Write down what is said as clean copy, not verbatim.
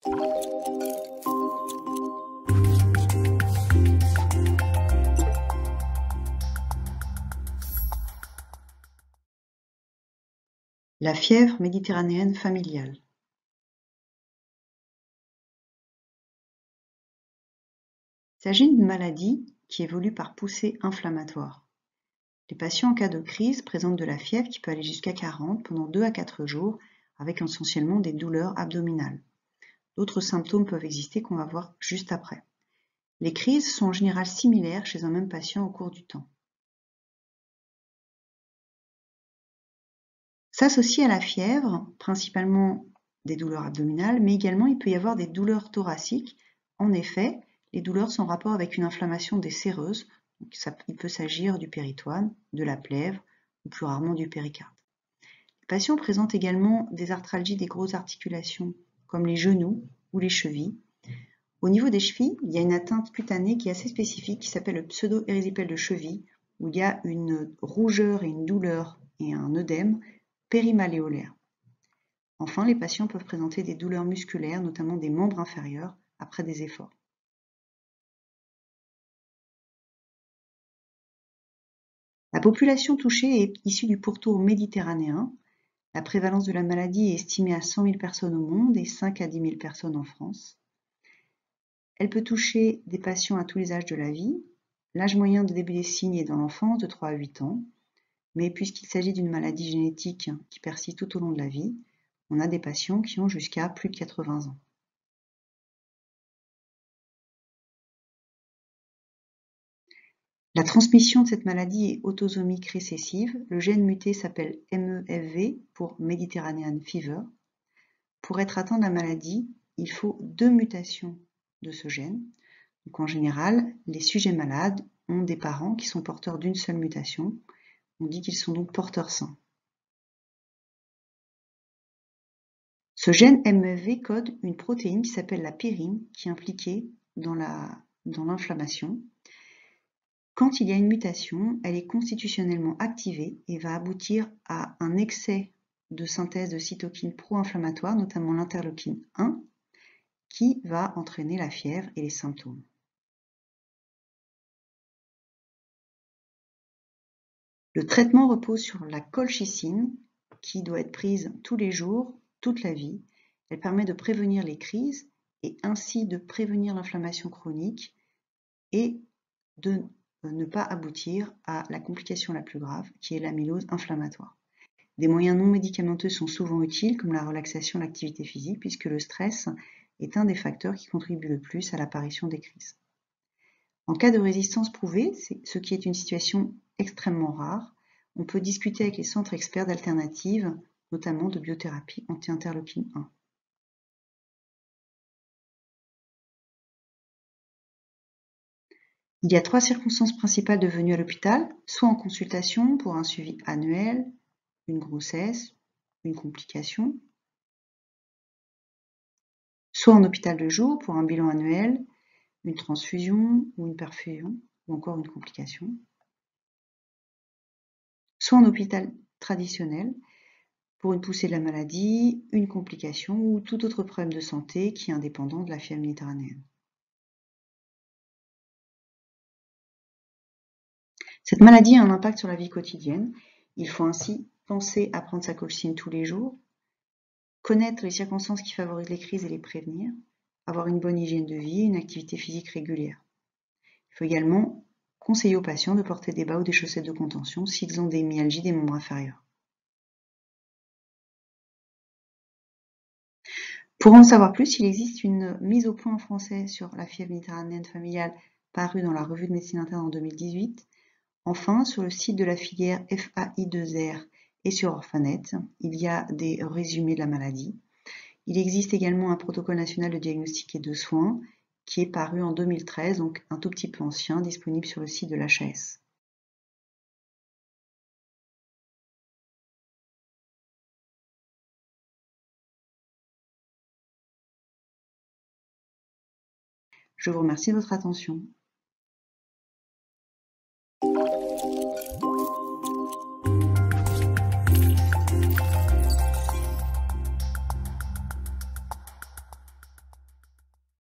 La fièvre méditerranéenne familiale. Il s'agit d'une maladie qui évolue par poussée inflammatoire. Les patients en cas de crise présentent de la fièvre qui peut aller jusqu'à 40 pendant 2 à 4 jours avec essentiellement des douleurs abdominales. D'autres symptômes peuvent exister qu'on va voir juste après. Les crises sont en général similaires chez un même patient au cours du temps. S'associe à la fièvre, principalement des douleurs abdominales, mais également il peut y avoir des douleurs thoraciques. En effet, les douleurs sont en rapport avec une inflammation des séreuses. Donc il peut s'agir du péritoine, de la plèvre ou plus rarement du péricarde. Les patients présentent également des arthralgies des grosses articulations comme les genoux ou les chevilles. Au niveau des chevilles, il y a une atteinte cutanée qui est assez spécifique qui s'appelle le pseudo-érysipèle de cheville où il y a une rougeur et une douleur et un œdème périmalléolaire. Enfin, les patients peuvent présenter des douleurs musculaires, notamment des membres inférieurs, après des efforts. La population touchée est issue du pourtour méditerranéen. La prévalence de la maladie est estimée à 100 000 personnes au monde et 5 à 10 000 personnes en France. Elle peut toucher des patients à tous les âges de la vie. L'âge moyen de début des signes est dans l'enfance, de 3 à 8 ans. Mais puisqu'il s'agit d'une maladie génétique qui persiste tout au long de la vie, on a des patients qui ont jusqu'à plus de 80 ans. La transmission de cette maladie est autosomique récessive. Le gène muté s'appelle MEFV pour Mediterranean Fever. Pour être atteint de la maladie, il faut 2 mutations de ce gène. Donc en général, les sujets malades ont des parents qui sont porteurs d'une seule mutation. On dit qu'ils sont donc porteurs sains. Ce gène MEFV code une protéine qui s'appelle la pyrine, qui est impliquée dans l'inflammation. Quand il y a une mutation, elle est constitutionnellement activée et va aboutir à un excès de synthèse de cytokines pro-inflammatoires, notamment l'interleukine 1, qui va entraîner la fièvre et les symptômes. Le traitement repose sur la colchicine, qui doit être prise tous les jours, toute la vie. Elle permet de prévenir les crises et ainsi de prévenir l'inflammation chronique et de ne pas aboutir à la complication la plus grave, qui est l'amylose inflammatoire. Des moyens non médicamenteux sont souvent utiles, comme la relaxation et l'activité physique, puisque le stress est un des facteurs qui contribue le plus à l'apparition des crises. En cas de résistance prouvée, ce qui est une situation extrêmement rare, on peut discuter avec les centres experts d'alternatives, notamment de biothérapie anti-interleukine 1. Il y a 3 circonstances principales de venue à l'hôpital, soit en consultation pour un suivi annuel, une grossesse, une complication, soit en hôpital de jour pour un bilan annuel, une transfusion ou une perfusion, ou encore une complication, soit en hôpital traditionnel pour une poussée de la maladie, une complication ou tout autre problème de santé qui est indépendant de la fièvre méditerranéenne. Cette maladie a un impact sur la vie quotidienne. Il faut ainsi penser à prendre sa colchicine tous les jours, connaître les circonstances qui favorisent les crises et les prévenir, avoir une bonne hygiène de vie et une activité physique régulière. Il faut également conseiller aux patients de porter des bas ou des chaussettes de contention s'ils ont des myalgies des membres inférieurs. Pour en savoir plus, il existe une mise au point en français sur la fièvre méditerranéenne familiale parue dans la revue de médecine interne en 2018. Enfin, sur le site de la filière FAI2R et sur Orphanet, il y a des résumés de la maladie. Il existe également un protocole national de diagnostic et de soins qui est paru en 2013, donc un tout petit peu ancien, disponible sur le site de l'HAS. Je vous remercie de votre attention.